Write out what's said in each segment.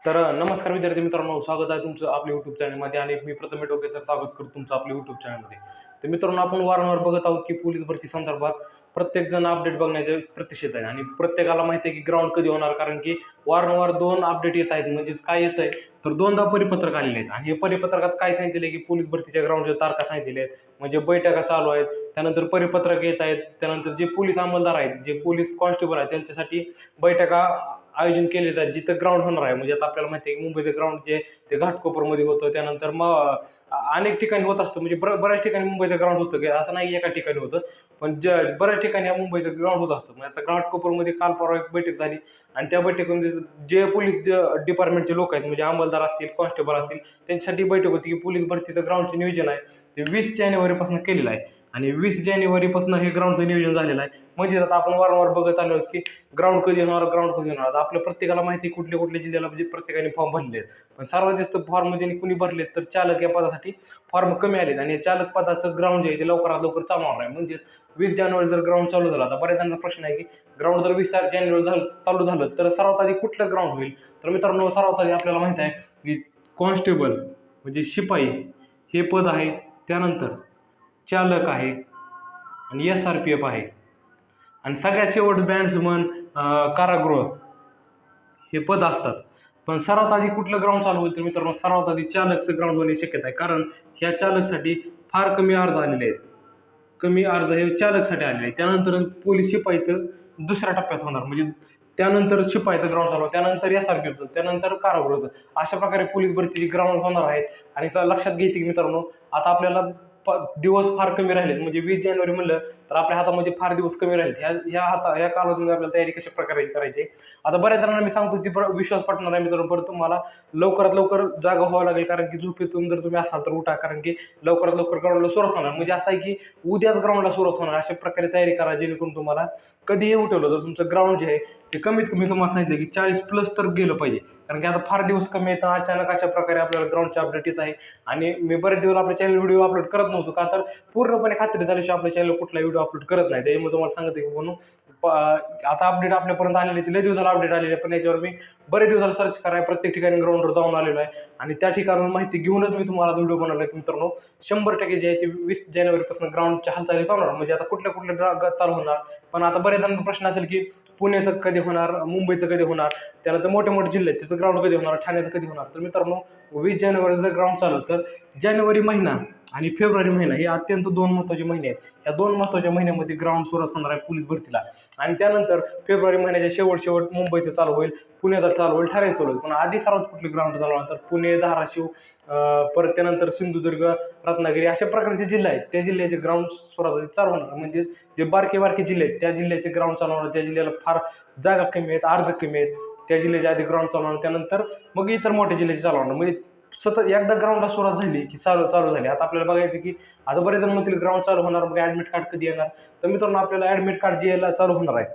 नमस्कार विद्यार्थी मित्रांनो, स्वागत आहे तुमचं आपल्या यूट्यूब चॅनलमध्ये आणि मी प्रथम डोकेचं स्वागत करतो तुमचं आपल्या यूट्यूब चॅनलमध्ये. तर मित्रांनो, आपण वारंवार बघत आहोत की पोलीस भरती संदर्भात प्रत्येकजण अपडेट बघण्याच्या प्रतीक्षेत आहे आणि प्रत्येकाला माहिती आहे की ग्राउंड कधी होणार, कारण की वारंवार दोन अपडेट येत आहेत. म्हणजे काय येत आहे तर दोनदा परिपत्रक आलेले आहेत आणि हे परिपत्रकात काय सांगितले की पोलीस भरतीच्या ग्राउंडच्या तारखा सांगितलेल्या आहेत, म्हणजे बैठका चालू आहेत, त्यानंतर परिपत्रक येत आहेत, त्यानंतर जे पोलीस अंमलदार आहेत, जे पोलीस कॉन्स्टेबल आहेत त्यांच्यासाठी बैठका आयोजन केले जातात जिथं ग्राउंड होणार आहे. म्हणजे आता आपल्याला माहिती आहे की मुंबईचं ग्राउंड जे ते घाटकोपरमध्ये होतं, त्यानंतर मग अनेक ठिकाणी होत असतं. म्हणजे बऱ्याच ठिकाणी मुंबईचं ग्राउंड होतं की असं नाही एका ठिकाणी होतं, पण बऱ्याच ठिकाणी या मुंबईचं ग्राउंड होत असतं. म्हणजे आता घाटकोपरमध्ये काल परवा एक बैठक झाली आणि त्या बैठकीमध्ये जे पोलीस डिपार्टमेंटचे लोक आहेत, म्हणजे अंमलदार असतील, कॉन्स्टेबल असतील, त्यांच्यासाठी बैठक होती की पोलीस भरतीचं ग्राउंडचं नियोजन आहे ते 20 जानेवारीपासून केलेलं आहे आणि 20 जानेवारीपासून हे ग्राउंडचं नियोजन झालेलं आहे. म्हणजे आता आपण वारंवार बघत आलो आहोत की ग्राउंड कधी होणार, ग्राउंड कधी होणार. आता आपल्या प्रत्येकाला माहिती आहे कुठल्या कुठल्या जिल्ह्याला म्हणजे प्रत्येकाने फॉर्म भरले आहेत, पण सर्वात जास्त फॉर्म म्हणजे कुणी भरलेत तर चालक या पदासाठी फॉर्म कमी आलेत आणि या चालक पदाचं ग्राउंड जे आहे ते लवकरात लवकर चालू होणार आहे. म्हणजे 20 जानेवारी जर ग्राउंड चालू झाला, आता बऱ्याच जणांचा प्रश्न आहे की ग्राउंड जर 20 जानेवारी चालू झालं तर सर्वात आधी कुठलं ग्राउंड होईल. तर मित्रांनो, सर्वात आधी आपल्याला माहिती आहे की कॉन्स्टेबल म्हणजे शिपाई हे पद आहे, त्यानंतर चालक आहे आणि SRPF आहे आणि सगळ्यात शेवट बॅट्समन, कारागृह हे पद असतात. पण सर्वात आधी कुठलं ग्राउंड चालू होईल तर मित्रांनो, सर्वात आधी चालकचं ग्राउंड होण्याची शक्यता आहे, कारण ह्या चालकसाठी फार कमी अर्ज आलेले आहेत. कमी अर्ज हे चालकसाठी आलेले आहेत. त्यानंतर पोलीस शिपाईचं दुसऱ्या टप्प्यात होणार, म्हणजे त्यानंतर शिपाईचं ग्राउंड चालू, त्यानंतर SRPFचं, त्यानंतर कारागृहाचं. अशा प्रकारे पोलीस भरतीची ग्राउंड होणार आहेत. आणि लक्षात घ्यायचं की मित्रांनो, आता आपल्याला दिवस फार कमी राहिलेत. म्हणजे 20 जानेवारी म्हणलं तर आपल्या हातामध्ये फार दिवस कमी राहिलेत. ह्या कालावधीमध्ये आपल्याला तयारी कशा प्रकारे करायची. आता बऱ्याच जणांना मी सांगतो ती विश्वास पटणार आहे मित्रांनो, पण तुम्हाला लवकरात लवकर जागा व्हावं लागेल, कारण की झोपेतून जर तुम्ही असाल तर उठा, कारण की लवकरात लवकर ग्राउंडला सुरुवात होणार. म्हणजे असं आहे की उद्याच ग्राउंडला सुरुवात होणार. अशा प्रकारे तयारी करा जेणेकरून तुम्हाला कधीही उठवलं तर तुमचं ग्राउंड जे आहे ते कमीत कमी तुम्हाला सांगितलं की 40+ तर गेलं पाहिजे, कारण की आता फार दिवस कमी येतं. अचानक अशा प्रकारे आपल्याला ग्राउंडचे अपडेट येत आहे आणि मी बरेच दिवस आपल्या चॅनल व्हिडिओ अपलोड करत नव्हतो, का तर पूर्णपणे खात्री झाल्याशिवाय आपल्या चॅनल कुठला व्हिडिओ अपलोड करत नाही. त्याच्यामुळे तुम्हाला सांगते की म्हणून आता अपडेट आपल्यापर्यंत आलेले ते लय दिवसाला अपडेट आलेले, पण याच्यावर मी बरेच दिवसाला सर्च कराय प्रत्येक ठिकाणी ग्राउंडवर जाऊन आलेलो आहे आणि त्या ठिकाणाहून माहिती घेऊनच मी तुम्हाला व्हिडिओ बनवला आहे. मित्रांनो, 100% जे आहे ते 20 जानेवारीपासून ग्राउंडच्या हालचाली चालू होणार. म्हणजे आता कुठल्या कुठल्या चालू होणार, पण आता बऱ्याच जणांचा प्रश्न असेल की पुण्याचं कधी होणार, मुंबईचं कधी होणार, त्यानंतर मोठे मोठे जिल्हे आहेत त्याचं ग्राउंड कधी होणार, ठाण्याचं कधी होणार. तर मित्रांनो, 20 जानेवारीचं जर ग्राउंड चालू तर जानेवारी महिना आणि फेब्रुवारी महिना हे अत्यंत दोन महत्त्वाचे महिने आहेत. या दोन महत्त्वाच्या महिन्यामध्ये ग्राउंड सुरुवात होणार आहे पोलीस भरतीला आणि त्यानंतर फेब्रुवारी महिन्याच्या शेवट मुंबईचं चालू होईल, पुण्याचं चालू होईल, ठाण्याचं चालू होईल. पण आधी सर्वात कुठले ग्राउंड चालू होणार तर पुणे, धाराशिव, परत त्यानंतर सिंधुदुर्ग, रत्नागिरी अशा प्रकारचे जिल्हे आहेत त्या जिल्ह्याचे ग्राउंड सुरुवात चालू होणार. म्हणजे जे बारके बारके जिल्हे आहेत त्या जिल्ह्याचे ग्राउंड चालू होणार, त्या जिल्ह्याला फार जागा कमी आहेत, अर्ज कमी आहेत, त्या जिल्ह्याच्या आधी ग्राउंड चालू होणार, त्यानंतर मग इतर मोठ्या जिल्ह्याचे चालू होणार. म्हणजे सतत एकदा ग्राउंडला सुरुवात झाली की चालू झाली. आता आपल्याला बघायचं की आता बरेच जण म्हणतील ग्राउंड चालू होणार, मग ॲडमिट कार्ड कधी येणार. तर मित्रांनो, आपल्याला ॲडमिट कार्ड जे यायला चालू होणार आहे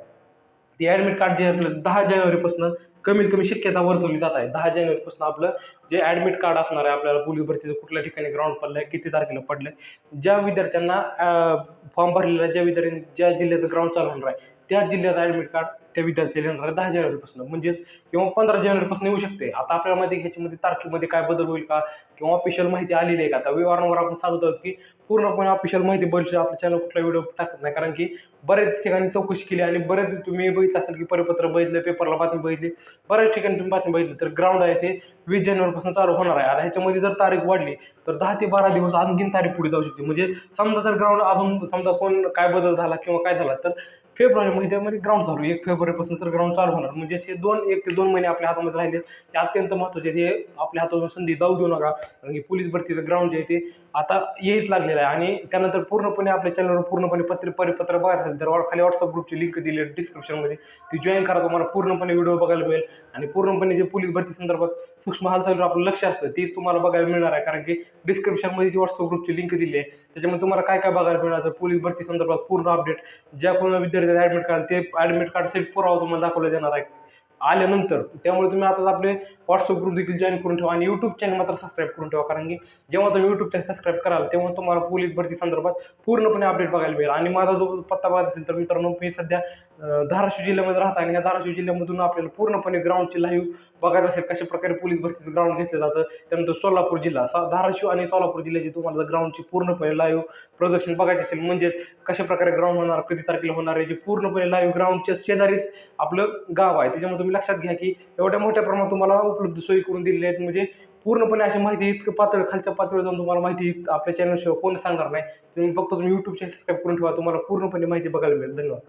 ते ॲडमिट कार्ड जे आपलं 10 जानेवारीपासून कमीत कमी शक्यता वर्तवली जात आहे. 10 जानेवारीपासून आपलं जे ॲडमिट कार्ड असणार आहे आपल्याला पोलीस भरतीचं, कुठल्या ठिकाणी ग्राउंड पडलं आहे, किती तारखेला पडलं आहे, ज्या विद्यार्थ्यांना फॉर्म भरलेला, ज्या विद्यार्थ्यांनी ज्या जिल्ह्याचं ग्राउंड चालू होणार आहे त्या जिल्ह्यात ॲडमिट कार्ड त्या विद्यार्थ्याला येणार आहे 10 जानेवारीपासून, म्हणजेच किंवा 15 जानेवारीपासून येऊ शकते. आता आपल्याला माहिती ह्याच्यामध्ये तारखेमध्ये काय बदल होईल का किंवा ऑफिशियल माहिती आलेली आहे का. आता वारंवार आपण सांगत आहोत की पूर्णपणे ऑफिशियल माहिती बघितली आपल्या चॅनल कुठला व्हिडिओ टाकत नाही, कारण की बऱ्याच ठिकाणी चौकशी केली आणि बरेच तुम्ही बघितलं असेल की परिपत्र बघितलं, पेपरला बातमी बघितली, बऱ्याच ठिकाणी तुम्ही बातमी बघितली. तर ग्राउंड आहे ते 20 जानेवारीपासून चालू होणार आहे. आता ह्याच्यामध्ये जर तारीख वाढली तर 10 ते 12 दिवस आणखीन तारीख पुढे जाऊ शकते. म्हणजे समजा जर ग्राउंड अजून समजा कोण काय बदल झाला किंवा काय झाला तर फेब्रुवारी महिन्यामध्ये ग्राउंड चालू, 1 फेब्रुवारीपासून तर ग्राउंड चालू होणार. म्हणजे हे 1 ते 2 महिने आपल्या हातामध्ये राहिले हे अत्यंत महत्त्वाचे. हे आपल्या हातातून संधी जाऊ देऊ नका, कारण की पोलीस भरतीचं ग्राउंड जे आहे ते आता येईच लागलेलं आहे. आणि त्यानंतर पूर्णपणे आपल्या चॅनलवर पूर्णपणे परिपत्र बघायचं असेल तर खाली व्हॉट्सअप ग्रुपची लिंक दिली आहे डिस्क्रिप्शनमध्ये, ती जॉईन करा. तुम्हाला पूर्णपणे व्हिडिओ बघायला मिळेल आणि पूर्णपणे जे पोलीस भरती संदर्भात सूक्ष्म हालचालीवर आपलं लक्ष असतं तीच तुम्हाला बघायला मिळणार आहे, कारण की डिस्क्रिप्शनमध्ये जी व्हॉट्सअप ग्रुपची लिंक दिली आहे त्याच्यामध्ये तुम्हाला काय काय बघायला मिळणार तर पोलीस भरती संदर्भात पूर्ण अपडेट, ज्या कोणा विद्यार्थ्याचं ॲडमिट कार्ड ते ॲडमिट कार्ड सेल्फ पुरावा तुम्हाला दाखवला जाणार आहे. आल्यानंतर. त्यामुळे तुम्ही आता आपले व्हॉट्सअप ग्रुप देखील जॉईन करून ठेवा आणि यूट्यूब चॅनल मात्र सबस्क्राईब करून ठेवा. कारण की जेव्हा तुम्ही यूट्यूब चॅनल सबस्क्राईब कराल तेव्हा तुम्हाला पोलीस भरती संदर्भात पूर्णपणे अपडेट बघायला मिळेल. आणि माझा जो पत्ता बघायचा असेल तर मित्रांनो, मी सध्या धाराशिव जिल्ह्यामध्ये राहत आहे आणि या धाराशिव जिल्ह्यामधून आपल्याला पूर्णपणे ग्राउंडची लाईव्ह बघायचं असेल कशा प्रकारे पोलीस भरतीचं ग्राउंड घेतलं जातं. त्यानंतर सोलापूर जिल्हा, धाराशिव आणि सोलापूर जिल्ह्याची तुम्हाला ग्राउंडची पूर्णपणे लाईव्ह प्रदर्शन बघायचे असेल, म्हणजे कशा प्रकारे ग्राउंड होणार, कधी तारखेला होणार आहे, जे पूर्णपणे लाईव्ह ग्राउंडच्या शेजारीच आपलं गाव आहे. त्याच्यामुळे तुम्ही लक्षात घ्या की एवढ्या मोठ्या प्रमाणात तुम्हाला उपलब्ध सोयी करून दिलेल्या आहेत. म्हणजे पूर्णपणे अशी माहिती इतकं पातळ खालच्या पातळीवर जाऊन तुम्हाला माहिती आपल्या चॅनलशिवाय कोणी सांगणार नाही. तुम्ही फक्त यूट्यूब चॅनल सबस्क्राईब करून ठेवा, तुम्हाला पूर्णपणे माहिती बघायला मिळेल. धन्यवाद.